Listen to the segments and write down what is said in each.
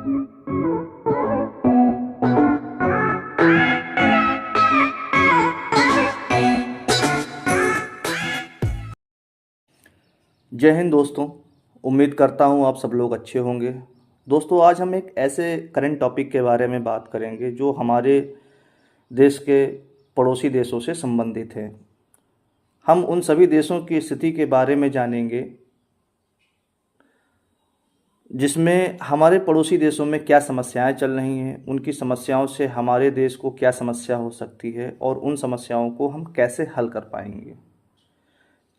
जय हिंद दोस्तों। उम्मीद करता हूँ आप सब लोग अच्छे होंगे। दोस्तों, आज हम एक ऐसे करंट टॉपिक के बारे में बात करेंगे जो हमारे देश के पड़ोसी देशों से संबंधित है। हम उन सभी देशों की स्थिति के बारे में जानेंगे जिसमें हमारे पड़ोसी देशों में क्या समस्याएं चल रही हैं, उनकी समस्याओं से हमारे देश को क्या समस्या हो सकती है और उन समस्याओं को हम कैसे हल कर पाएंगे।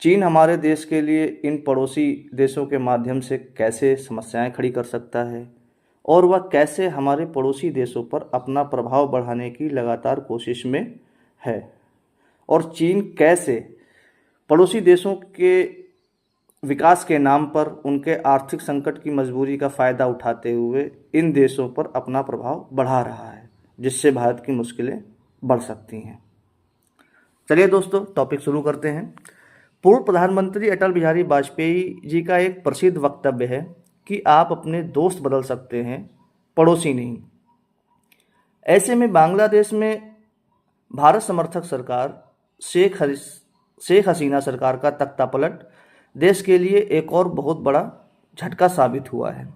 चीन हमारे देश के लिए इन पड़ोसी देशों के माध्यम से कैसे समस्याएं खड़ी कर सकता है और वह कैसे हमारे पड़ोसी देशों पर अपना प्रभाव बढ़ाने की लगातार कोशिश में है, और चीन कैसे पड़ोसी देशों के विकास के नाम पर उनके आर्थिक संकट की मजबूरी का फ़ायदा उठाते हुए इन देशों पर अपना प्रभाव बढ़ा रहा है, जिससे भारत की मुश्किलें बढ़ सकती हैं। चलिए दोस्तों, टॉपिक शुरू करते हैं। पूर्व प्रधानमंत्री अटल बिहारी वाजपेयी जी का एक प्रसिद्ध वक्तव्य है कि आप अपने दोस्त बदल सकते हैं, पड़ोसी नहीं। ऐसे में बांग्लादेश में भारत समर्थक सरकार शेख हसीना सरकार का तख्तापलट देश के लिए एक और बहुत बड़ा झटका साबित हुआ है।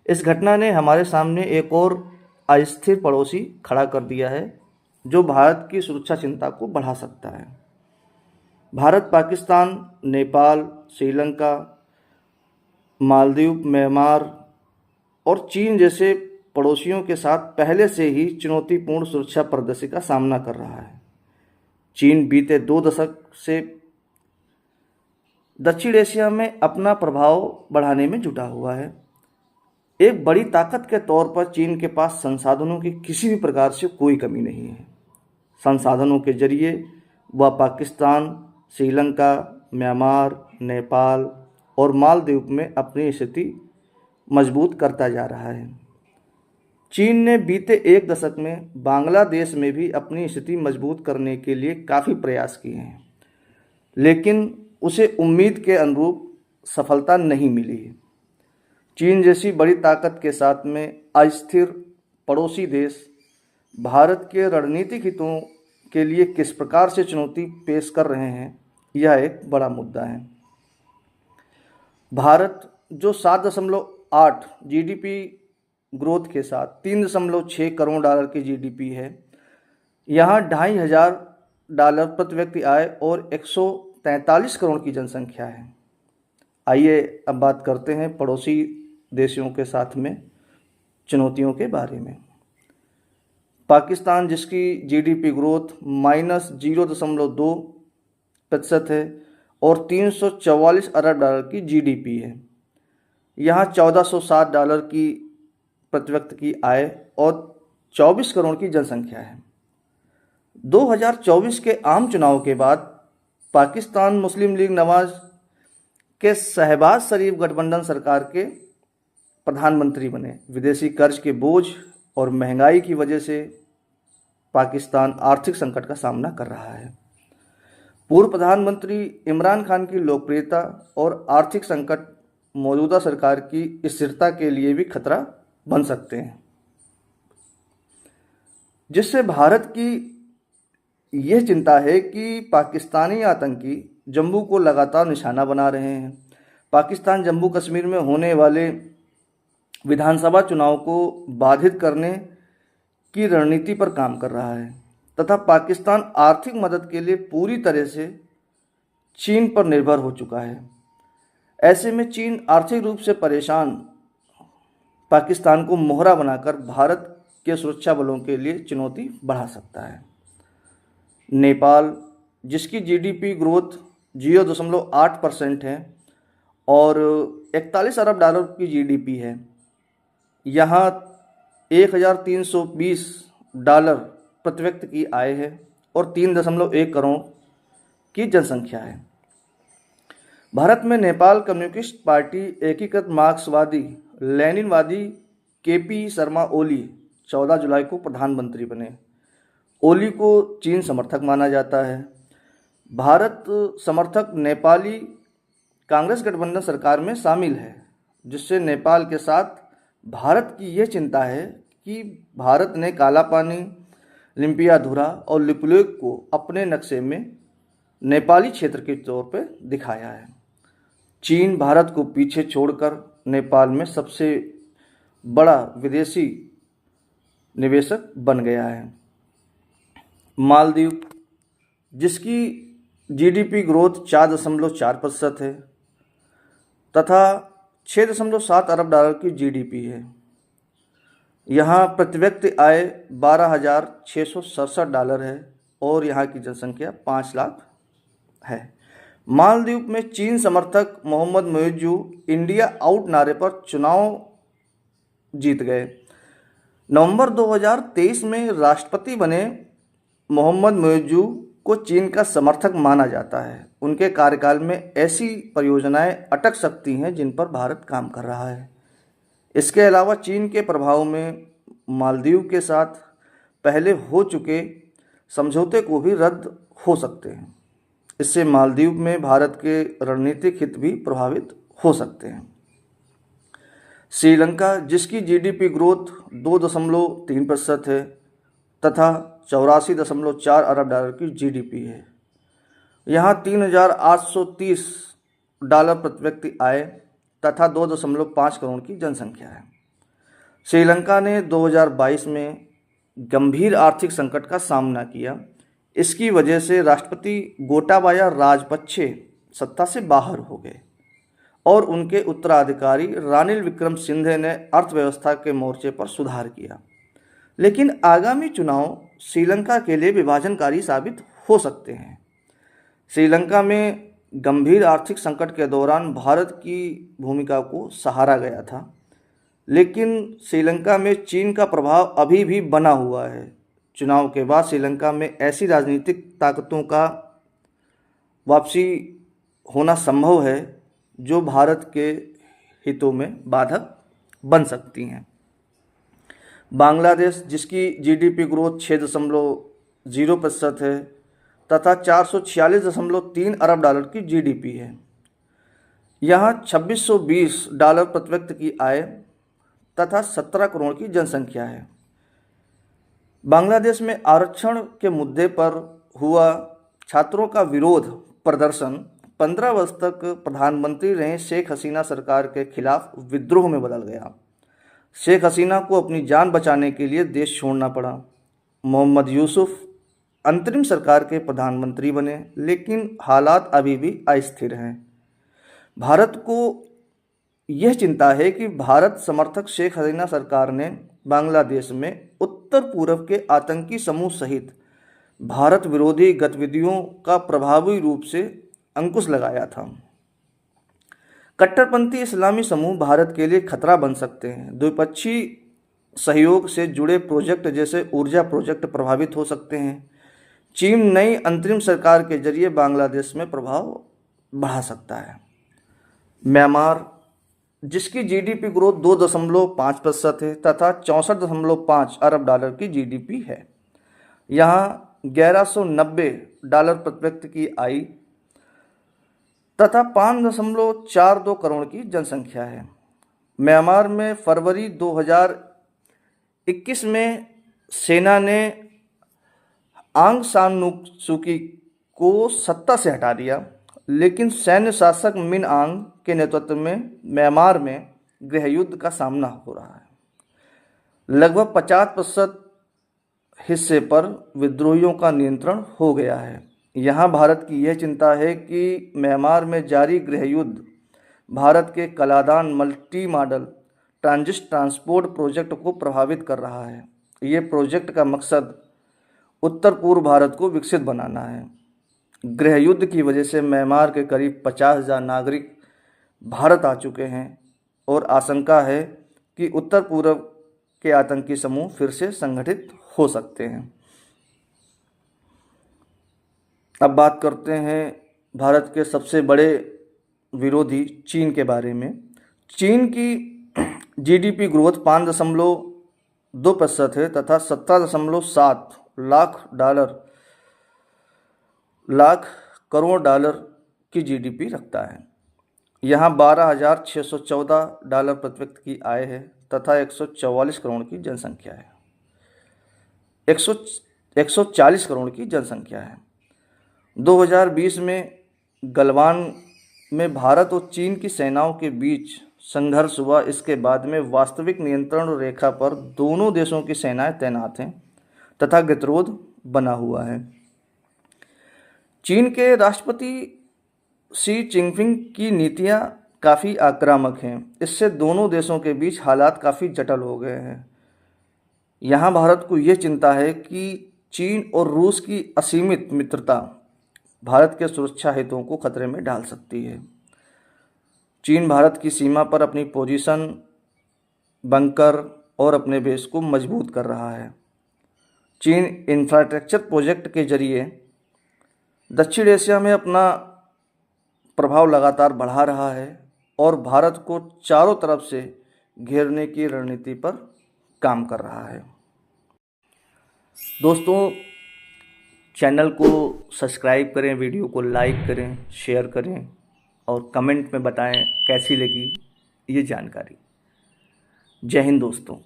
इस घटना ने हमारे सामने एक और अस्थिर पड़ोसी खड़ा कर दिया है जो भारत की सुरक्षा चिंता को बढ़ा सकता है। भारत पाकिस्तान, नेपाल, श्रीलंका, मालदीव, म्यांमार और चीन जैसे पड़ोसियों के साथ पहले से ही चुनौतीपूर्ण सुरक्षा परिदृश्य का सामना कर रहा है। चीन बीते 2 दशक से दक्षिण एशिया में अपना प्रभाव बढ़ाने में जुटा हुआ है। एक बड़ी ताकत के तौर पर चीन के पास संसाधनों की किसी भी प्रकार से कोई कमी नहीं है। संसाधनों के जरिए वह पाकिस्तान, श्रीलंका, म्यांमार, नेपाल और मालदीव में अपनी स्थिति मजबूत करता जा रहा है। चीन ने बीते 1 दशक में बांग्लादेश में भी अपनी स्थिति मजबूत करने के लिए काफ़ी प्रयास किए हैं, लेकिन उसे उम्मीद के अनुरूप सफलता नहीं मिली है। चीन जैसी बड़ी ताकत के साथ में अस्थिर पड़ोसी देश भारत के रणनीतिक हितों के लिए किस प्रकार से चुनौती पेश कर रहे हैं, यह एक बड़ा मुद्दा है। भारत जो 7.8 जीडीपी ग्रोथ के साथ 3.6 करोड़ डॉलर की जीडीपी है, यहाँ $2,500 प्रति व्यक्ति आय और 143 करोड़ की जनसंख्या है। आइए अब बात करते हैं पड़ोसी देशों के साथ में चुनौतियों के बारे में। पाकिस्तान, जिसकी जीडीपी ग्रोथ -0.2% है और 344 अरब डॉलर की जीडीपी है, यहाँ $1,407 की प्रति व्यक्ति की आय और 24 करोड़ की जनसंख्या है। 2024 के आम चुनाव के बाद पाकिस्तान मुस्लिम लीग नवाज के शहबाज शरीफ गठबंधन सरकार के प्रधानमंत्री बने। विदेशी कर्ज के बोझ और महंगाई की वजह से पाकिस्तान आर्थिक संकट का सामना कर रहा है। पूर्व प्रधानमंत्री इमरान खान की लोकप्रियता और आर्थिक संकट मौजूदा सरकार की स्थिरता के लिए भी खतरा बन सकते हैं, जिससे भारत की यह चिंता है कि पाकिस्तानी आतंकी जम्मू को लगातार निशाना बना रहे हैं। पाकिस्तान जम्मू कश्मीर में होने वाले विधानसभा चुनाव को बाधित करने की रणनीति पर काम कर रहा है तथा पाकिस्तान आर्थिक मदद के लिए पूरी तरह से चीन पर निर्भर हो चुका है। ऐसे में चीन आर्थिक रूप से परेशान पाकिस्तान को मोहरा बनाकर भारत के सुरक्षा बलों के लिए चुनौती बढ़ा सकता है। नेपाल, जिसकी जीडीपी ग्रोथ 0.8% है और 41 अरब डॉलर की जीडीपी है, यहाँ $1,320 प्रति व्यक्ति की आय है और 3.1 करोड़ की जनसंख्या है। भारत में नेपाल कम्युनिस्ट पार्टी एकीकृत मार्क्सवादी लेनिनवादी केपी शर्मा ओली 14 जुलाई को प्रधानमंत्री बने। ओली को चीन समर्थक माना जाता है। भारत समर्थक नेपाली कांग्रेस गठबंधन सरकार में शामिल है, जिससे नेपाल के साथ भारत की यह चिंता है कि भारत ने काला पानी, लिम्पियाधुरा और लिपुलेख को अपने नक्शे में नेपाली क्षेत्र के तौर पर दिखाया है। चीन भारत को पीछे छोड़कर नेपाल में सबसे बड़ा विदेशी निवेशक बन गया है। मालदीव, जिसकी जीडीपी ग्रोथ 4.4% है तथा 6.7 अरब डॉलर की जीडीपी है। यहाँ प्रति व्यक्ति आय $12,667 है और यहाँ की जनसंख्या 5 लाख है। मालदीव में चीन समर्थक मोहम्मद मुइज्जू इंडिया आउट नारे पर चुनाव जीत गए। नवंबर 2023 में राष्ट्रपति बने मोहम्मद मुइज्जू को चीन का समर्थक माना जाता है। उनके कार्यकाल में ऐसी परियोजनाएं अटक सकती हैं जिन पर भारत काम कर रहा है। इसके अलावा चीन के प्रभाव में मालदीव के साथ पहले हो चुके समझौते को भी रद्द हो सकते हैं। इससे मालदीव में भारत के रणनीतिक हित भी प्रभावित हो सकते हैं। श्रीलंका, जिसकी जीडीपी ग्रोथ 2.3% है तथा 84.4 अरब डॉलर की जीडीपी है। यहाँ $3,830 प्रति व्यक्ति आय तथा 2.5 करोड़ की जनसंख्या है। श्रीलंका ने 2022 में गंभीर आर्थिक संकट का सामना किया। इसकी वजह से राष्ट्रपति गोटाबाया राजपक्षे सत्ता से बाहर हो गए और उनके उत्तराधिकारी रानिल विक्रमसिंघे ने अर्थव्यवस्था के मोर्चे पर सुधार किया। लेकिन आगामी चुनाव श्रीलंका के लिए विभाजनकारी साबित हो सकते हैं। श्रीलंका में गंभीर आर्थिक संकट के दौरान भारत की भूमिका को सहारा गया था, लेकिन श्रीलंका में चीन का प्रभाव अभी भी बना हुआ है। चुनाव के बाद श्रीलंका में ऐसी राजनीतिक ताकतों का वापसी होना संभव है जो भारत के हितों में बाधक बन सकती हैं। बांग्लादेश, जिसकी जीडीपी ग्रोथ 6.0% है तथा $446.3 अरब की जीडीपी है। यहाँ $2,620 प्रति व्यक्ति की आय तथा 17 करोड़ की जनसंख्या है। बांग्लादेश में आरक्षण के मुद्दे पर हुआ छात्रों का विरोध प्रदर्शन 15 वर्ष तक प्रधानमंत्री रहे शेख हसीना सरकार के खिलाफ विद्रोह में बदल गया। शेख हसीना को अपनी जान बचाने के लिए देश छोड़ना पड़ा। मोहम्मद यूसुफ अंतरिम सरकार के प्रधानमंत्री बने, लेकिन हालात अभी भी अस्थिर हैं। भारत को यह चिंता है कि भारत समर्थक शेख हसीना सरकार ने बांग्लादेश में उत्तर पूर्व के आतंकी समूह सहित भारत विरोधी गतिविधियों का प्रभावी रूप से अंकुश लगाया था। कट्टरपंथी इस्लामी समूह भारत के लिए खतरा बन सकते हैं। द्विपक्षीय सहयोग से जुड़े प्रोजेक्ट जैसे ऊर्जा प्रोजेक्ट प्रभावित हो सकते हैं। चीन नई अंतरिम सरकार के जरिए बांग्लादेश में प्रभाव बढ़ा सकता है। म्यांमार, जिसकी जीडीपी ग्रोथ 2.5% है तथा $64.5 अरब की जीडीपी है। यहाँ $1190 प्रति व्यक्ति की आय तथा 5.42 करोड़ की जनसंख्या है। म्यांमार में फरवरी 2021 में सेना ने आंग सान सू की को सत्ता से हटा दिया, लेकिन सैन्य शासक मिन आंग के नेतृत्व में म्यांमार में गृहयुद्ध का सामना हो रहा है। लगभग 50% हिस्से पर विद्रोहियों का नियंत्रण हो गया है। यहाँ भारत की यह चिंता है कि म्यांमार में जारी गृहयुद्ध भारत के Kaladan multi modal transport project को प्रभावित कर रहा है। ये प्रोजेक्ट का मकसद उत्तर पूर्व भारत को विकसित बनाना है। गृहयुद्ध की वजह से म्यांमार के करीब 50,000 नागरिक भारत आ चुके हैं और आशंका है कि उत्तर पूर्व के आतंकी समूह फिर से संगठित हो सकते हैं। अब बात करते हैं भारत के सबसे बड़े विरोधी चीन के बारे में। चीन की जीडीपी ग्रोथ 5.2% है तथा 17.7 लाख करोड़ डॉलर की जीडीपी रखता है। यहाँ $12,614 प्रति व्यक्ति की आय है तथा 144 करोड़ की जनसंख्या है। 140 करोड़ की जनसंख्या है। 2020 में गलवान में भारत और चीन की सेनाओं के बीच संघर्ष हुआ। इसके बाद में वास्तविक नियंत्रण रेखा पर दोनों देशों की सेनाएं तैनात हैं तथा गतिरोध बना हुआ है। चीन के राष्ट्रपति शी चिनफिंग की नीतियां काफ़ी आक्रामक हैं। इससे दोनों देशों के बीच हालात काफ़ी जटिल हो गए हैं। यहाँ भारत को ये चिंता है कि चीन और रूस की असीमित मित्रता भारत के सुरक्षा हितों को खतरे में डाल सकती है। चीन भारत की सीमा पर अपनी पोजीशन, बंकर और अपने बेस को मजबूत कर रहा है। चीन इंफ्रास्ट्रक्चर प्रोजेक्ट के जरिए दक्षिण एशिया में अपना प्रभाव लगातार बढ़ा रहा है और भारत को चारों तरफ से घेरने की रणनीति पर काम कर रहा है। दोस्तों, चैनल को सब्सक्राइब करें, वीडियो को लाइक करें, शेयर करें और कमेंट में बताएं कैसी लगी ये जानकारी। जय हिंद दोस्तों।